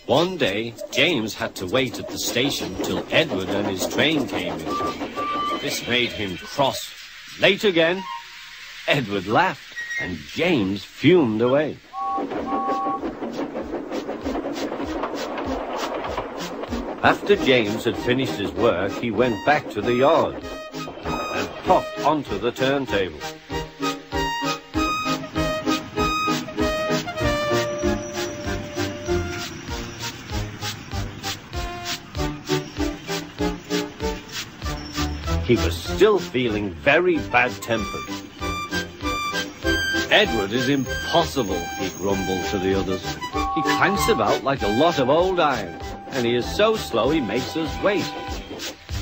One day, James had to wait at the station till Edward and his train came in. This made him cross. Late again? Edward laughed, and James fumed away. After James had finished his work, he went back to the yard and puffed onto the turntable. He was still feeling very bad-tempered. Edward is impossible, he grumbled to the others. He clanks about like a lot of old iron, and he is so slow he makes us wait.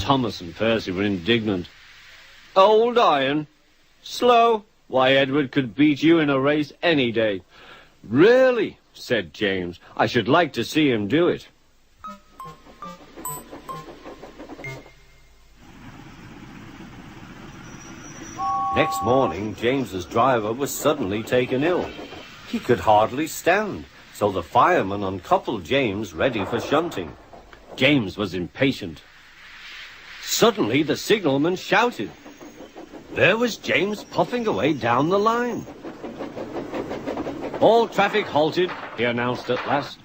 Thomas and Percy were indignant. Old iron? Slow? Why, Edward could beat you in a race any day. Really, said James, I should like to see him do it. Next morning, James's driver was suddenly taken ill. He could hardly stand, so the fireman uncoupled James ready for shunting. James was impatient. Suddenly, the signalman shouted. There was James puffing away down the line. All traffic halted, he announced at last.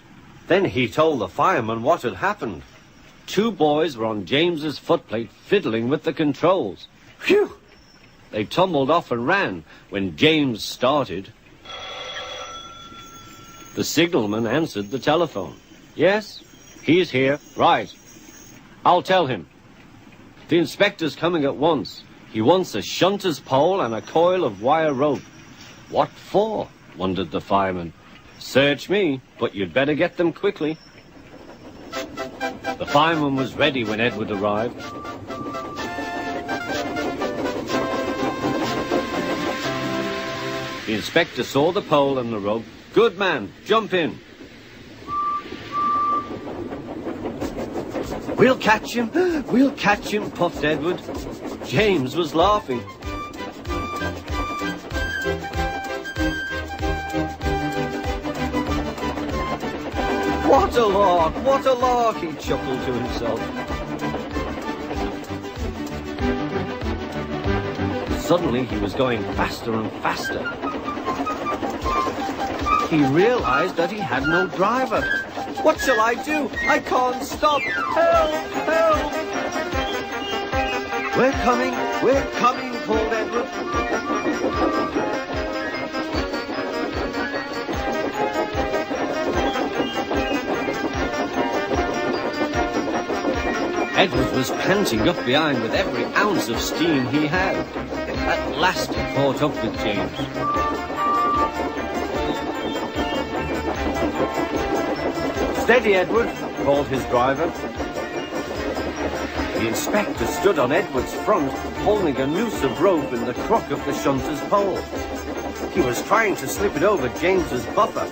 Then he told the fireman what had happened. 2 boys were on James's footplate fiddling with the controls. Phew! They tumbled off and ran when James started. The signalman answered the telephone. Yes, he's here. Right. I'll tell him. The inspector's coming at once. He wants a shunter's pole and a coil of wire rope. What for? Wondered the fireman. Search me, but you'd better get them quickly. The fireman was ready when Edward arrived. The inspector saw the pole and the rope. Good man, jump in. We'll catch him, puffed Edward. James was laughing. What a lark, he chuckled to himself. Suddenly he was going faster and faster. He realized that he had no driver. What shall I do? I can't stop. Help! Help! We're coming, called Edward. Edward was panting up behind with every ounce of steam he had. At last he caught up with James. Steady, Edward, called his driver. The inspector stood on Edward's front, holding a noose of rope in the crook of the shunter's pole. He was trying to slip it over James's buffer.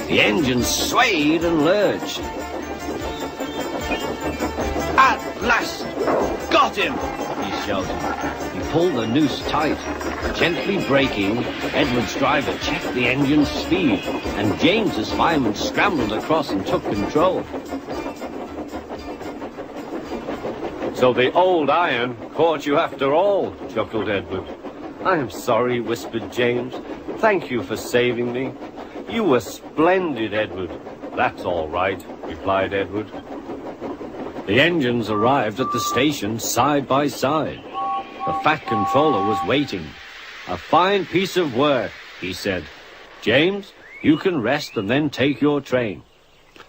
The engine swayed and lurched. At last! Got him! He shouted. He pulled the noose tight. Gently braking, Edward's driver checked the engine's speed, and James's fireman scrambled across and took control. So the old iron caught you after all, chuckled Edward. I am sorry, whispered James. Thank you for saving me. You were splendid, Edward. That's all right, replied Edward. The engines arrived at the station side by side. The Fat Controller was waiting. A fine piece of work, he said. James, you can rest and then take your train.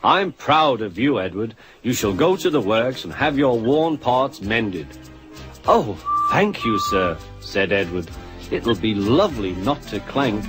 I'm proud of you, Edward. You shall go to the works and have your worn parts mended. Oh, thank you, sir, said Edward. It'll be lovely not to clank.